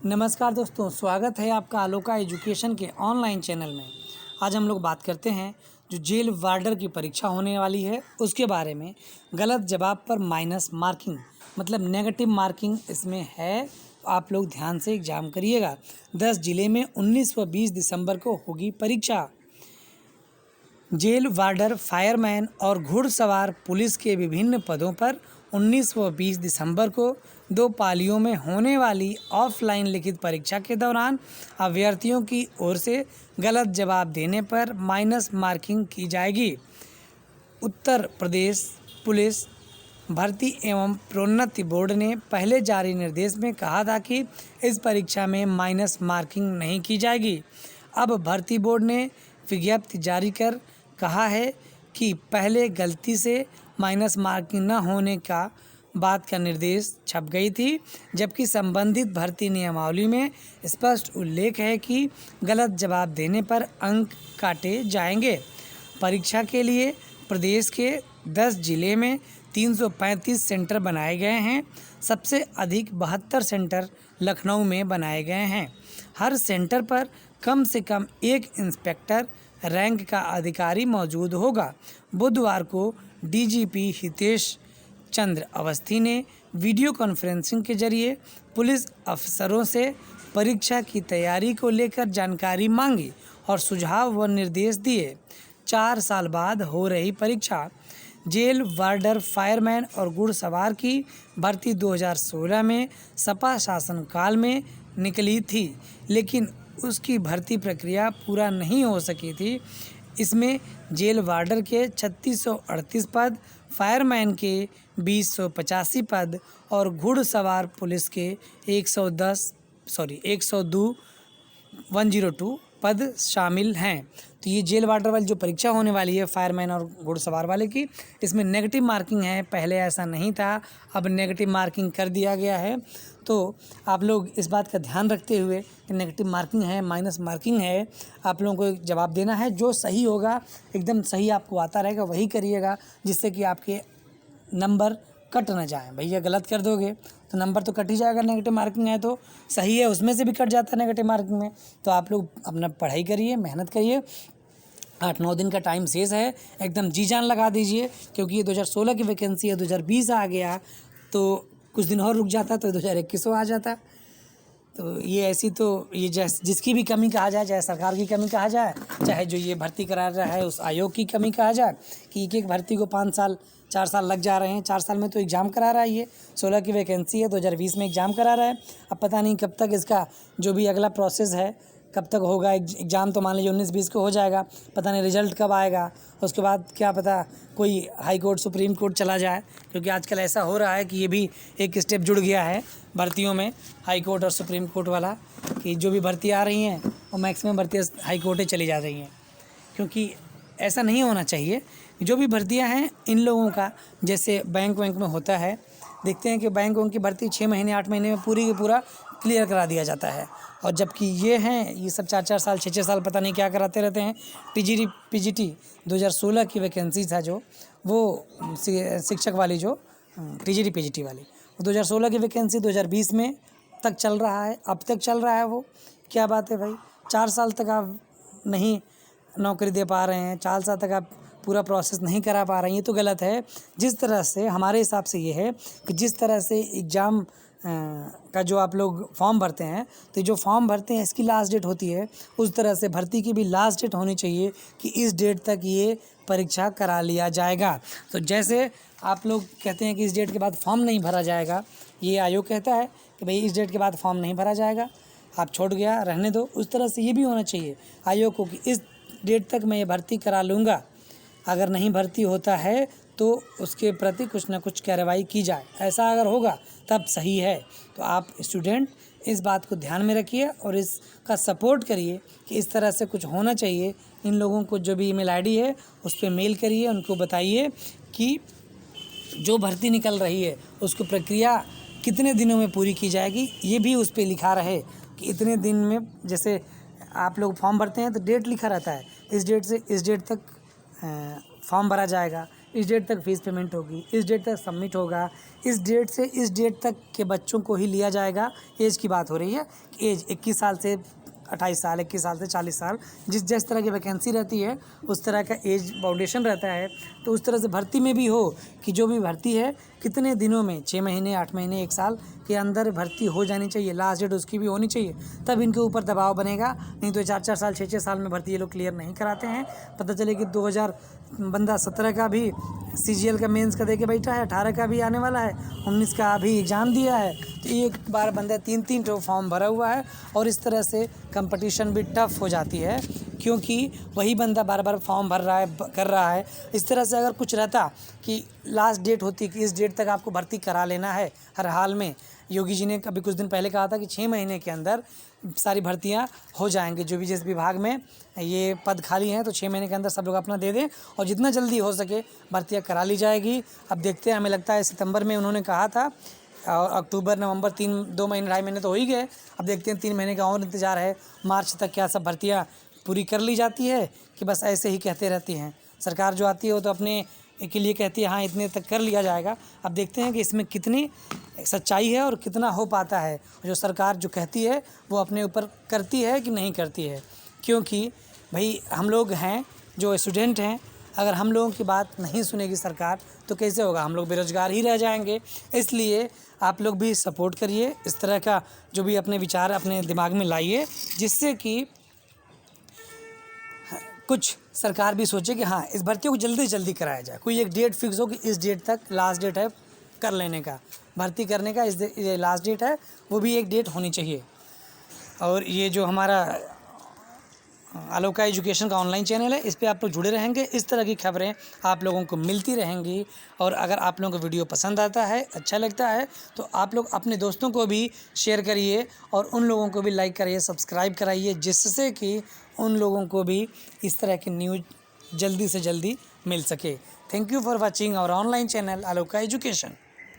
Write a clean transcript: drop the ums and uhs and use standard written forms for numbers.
नमस्कार दोस्तों, स्वागत है आपका आलोका एजुकेशन के ऑनलाइन चैनल में। आज हम लोग बात करते हैं जो जेल वार्डर की परीक्षा होने वाली है उसके बारे में। गलत जवाब पर माइनस मार्किंग मतलब नेगेटिव मार्किंग इसमें है, तो आप लोग ध्यान से एग्जाम करिएगा। 10 जिले में 19 व 20 दिसंबर को होगी परीक्षा। जेल वार्डर, फायरमैन और घुड़सवार पुलिस के विभिन्न पदों पर 19 व 20 दिसंबर को 2 पालियों में होने वाली ऑफलाइन लिखित परीक्षा के दौरान अभ्यर्थियों की ओर से गलत जवाब देने पर माइनस मार्किंग की जाएगी। उत्तर प्रदेश पुलिस भर्ती एवं प्रोन्नति बोर्ड ने पहले जारी निर्देश में कहा था कि इस परीक्षा में माइनस मार्किंग नहीं की जाएगी। अब भर्ती बोर्ड ने विज्ञप्ति जारी कर कहा है कि पहले गलती से माइनस मार्किंग न होने का बात का निर्देश छप गई थी, जबकि संबंधित भर्ती नियमावली में स्पष्ट उल्लेख है कि गलत जवाब देने पर अंक काटे जाएंगे। परीक्षा के लिए प्रदेश के 10 जिले में 335 सेंटर बनाए गए हैं। सबसे अधिक 72 सेंटर लखनऊ में बनाए गए हैं। हर सेंटर पर कम से कम एक इंस्पेक्टर रैंक का अधिकारी मौजूद होगा। बुधवार को डीजीपी हितेश चंद्र अवस्थी ने वीडियो कॉन्फ्रेंसिंग के जरिए पुलिस अफसरों से परीक्षा की तैयारी को लेकर जानकारी मांगी और सुझाव व निर्देश दिए। 4 साल बाद हो रही परीक्षा। जेल वार्डर, फायरमैन और घुड़सवार की भर्ती 2016 में सपा शासनकाल में निकली थी, लेकिन उसकी भर्ती प्रक्रिया पूरा नहीं हो सकी थी। इसमें जेल वार्डर के 3638 पद, फायरमैन के 2085 पद और घुड़सवार पुलिस के 102 पद शामिल हैं। तो ये जेल वार्डर वाली जो परीक्षा होने वाली है फायरमैन और घुड़सवार वाले की, इसमें नेगेटिव मार्किंग है। पहले ऐसा नहीं था, अब नेगेटिव मार्किंग कर दिया गया है। तो आप लोग इस बात का ध्यान रखते हुए कि नेगेटिव मार्किंग है, माइनस मार्किंग है, आप लोगों को एक जवाब देना है। जो सही होगा, एकदम सही आपको आता रहेगा वही करिएगा, जिससे कि आपके नंबर कट ना जाए। भैया गलत कर दोगे तो नंबर तो कट ही जाएगा। नेगेटिव मार्किंग है तो सही है उसमें से भी कट जाता है नेगेटिव मार्किंग में। तो आप लोग अपना पढ़ाई करिए, मेहनत करिए। 8-9 दिन का टाइम शेष है, एकदम जी जान लगा दीजिए, क्योंकि ये 2016 की वैकेंसी है। 2020 आ गया तो कुछ दिन और रुक जाता तो 2021 आ जाता। तो ये ऐसी तो ये जिसकी भी कमी कहा जाए, चाहे सरकार की कमी कहा जाए, चाहे जो ये भर्ती करा रहा है उस आयोग की कमी कहा जाए कि एक भर्ती को 5 साल 4 साल लग जा रहे हैं। 4 साल में तो एग्ज़ाम करा रहा है। ये 16 की वैकेंसी है, 2020 में एग्ज़ाम करा रहा है। अब पता नहीं कब तक इसका जो भी अगला प्रोसेस है कब तक होगा। एग्ज़ाम तो मान लीजिए 19-20 को हो जाएगा, पता नहीं रिजल्ट कब आएगा। उसके बाद क्या पता कोई हाई कोर्ट, सुप्रीम कोर्ट चला जाए, क्योंकि आजकल ऐसा हो रहा है कि ये भी एक स्टेप जुड़ गया है भर्तियों में, हाई कोर्ट और सुप्रीम कोर्ट वाला, कि जो भी भर्ती आ रही हैं वो मैक्सिमम भर्तियाँ हाई कोर्टें चली जा रही हैं। क्योंकि ऐसा नहीं होना चाहिए। जो भी भर्तियाँ हैं इन लोगों का, जैसे बैंक में होता है, देखते हैं कि बैंकों की भर्ती 6 महीने 8 महीने में पूरी की पूरा क्लियर करा दिया जाता है। और जबकि ये हैं, ये सब 4-4 साल 6-6 साल पता नहीं क्या कराते रहते हैं। टीजीटी पीजीटी 2016 की वैकेंसी था जो, वो शिक्षक वाली जो टीजीटी पीजीटी वाली, वो 2016 की वैकेंसी 2020 में तक चल रहा है, अब तक चल रहा है। वो क्या बात है भाई, 4 साल तक आप नहीं नौकरी दे पा रहे हैं, 4 साल तक आप पूरा प्रोसेस नहीं करा पा रहे हैं, ये तो गलत है। जिस तरह से हमारे हिसाब से ये है कि जिस तरह से एग्ज़ाम का जो आप लोग फॉर्म भरते हैं, तो जो फॉर्म भरते हैं इसकी लास्ट डेट होती है, उस तरह से भर्ती की भी लास्ट डेट होनी चाहिए कि इस डेट तक ये परीक्षा करा लिया जाएगा। तो जैसे आप लोग कहते हैं कि इस डेट के बाद फॉर्म नहीं भरा जाएगा, ये आयोग कहता है कि भाई इस डेट के बाद फॉर्म नहीं भरा जाएगा, आप छोड़ गया रहने दो, उस तरह से ये भी होना चाहिए आयोग को कि इस डेट तक मैं ये भर्ती करा लूँगा। अगर नहीं भर्ती होता है तो उसके प्रति कुछ ना कुछ कार्रवाई की जाए। ऐसा अगर होगा तब सही है। तो आप स्टूडेंट इस बात को ध्यान में रखिए और इसका सपोर्ट करिए कि इस तरह से कुछ होना चाहिए। इन लोगों को जो भी ईमेल आईडी है उस पर मेल करिए, उनको बताइए कि जो भर्ती निकल रही है उसको प्रक्रिया कितने दिनों में पूरी की जाएगी, ये भी उस पर लिखा रहे कि इतने दिन में। जैसे आप लोग फॉर्म भरते हैं तो डेट लिखा रहता है, इस डेट से इस डेट तक फॉर्म भरा जाएगा, इस डेट तक फ़ीस पेमेंट होगी, इस डेट तक सबमिट होगा, इस डेट से इस डेट तक के बच्चों को ही लिया जाएगा। एज की बात हो रही है, एज 21 साल से 28 साल, 21 साल से 40 साल, जिस तरह की वैकेंसी रहती है उस तरह का एज बाउंडेशन रहता है। तो उस तरह से भर्ती में भी हो कि जो भी भर्ती है कितने दिनों में, 6 महीने, 8 महीने, 1 साल के अंदर भर्ती हो जानी चाहिए, लास्ट डेट उसकी भी होनी चाहिए, तब इनके ऊपर दबाव बनेगा। नहीं तो 4-4 साल, 6-6 साल में भर्ती ये लोग क्लियर नहीं कराते हैं। पता चले कि 2017 का भी CGL का मेंस का दे के बैठा है, 18 का भी आने वाला है, 19 का अभी एग्ज़ाम दिया है, तो एक बार बंदा 3-3 ठो फॉर्म भरा हुआ है और इस तरह से कंपटीशन भी टफ हो जाती है, क्योंकि वही बंदा बार बार फॉर्म भर रहा है, कर रहा है। इस तरह से अगर कुछ रहता कि लास्ट डेट होती कि इस डेट तक आपको भर्ती करा लेना है हर हाल में, योगी जी ने अभी कुछ दिन पहले कहा था कि 6 महीने के अंदर सारी भर्तियां हो जाएंगी, जो भी जिस विभाग में ये पद खाली हैं, तो 6 महीने के अंदर सब लोग अपना दे दें और जितना जल्दी हो सके भर्तियां करा ली जाएगी। अब देखते हैं, हमें लगता है सितंबर में उन्होंने कहा था, और अक्टूबर, नवंबर, 2 महीने, 2.5 महीने तो हो ही गए। अब देखते हैं 3 महीने का और इंतज़ार है, मार्च तक क्या सब भर्तियाँ पूरी कर ली जाती है कि बस ऐसे ही कहते रहती हैं। सरकार जो आती है वो तो अपने के लिए कहती है हाँ इतने तक कर लिया जाएगा। अब देखते हैं कि इसमें कितनी सच्चाई है और कितना हो पाता है, जो सरकार जो कहती है वो अपने ऊपर करती है कि नहीं करती है। क्योंकि भाई हम लोग हैं जो स्टूडेंट हैं, अगर हम लोगों की बात नहीं सुनेगी सरकार तो कैसे होगा, हम लोग बेरोज़गार ही रह जाएंगे। इसलिए आप लोग भी सपोर्ट करिए, इस तरह का जो भी अपने विचार अपने दिमाग में लाइए, जिससे कि कुछ सरकार भी सोचे कि हाँ इस भर्तियों को जल्दी से जल्दी कराया जाए। कोई एक डेट फिक्स हो कि इस डेट तक लास्ट डेट है कर लेने का, भर्ती करने का, ये लास्ट डेट है, वो भी एक डेट होनी चाहिए। और ये जो हमारा आलोका एजुकेशन का ऑनलाइन चैनल है, इस पे आप लोग जुड़े रहेंगे, इस तरह की खबरें आप लोगों को मिलती रहेंगी। और अगर आप लोगों को वीडियो पसंद आता है, अच्छा लगता है, तो आप लोग अपने दोस्तों को भी शेयर करिए और उन लोगों को भी लाइक करिए, सब्सक्राइब कराइए, जिससे कि उन लोगों को भी इस तरह की न्यूज़ जल्दी से जल्दी मिल सके। Thank you for watching our online channel Aloka education.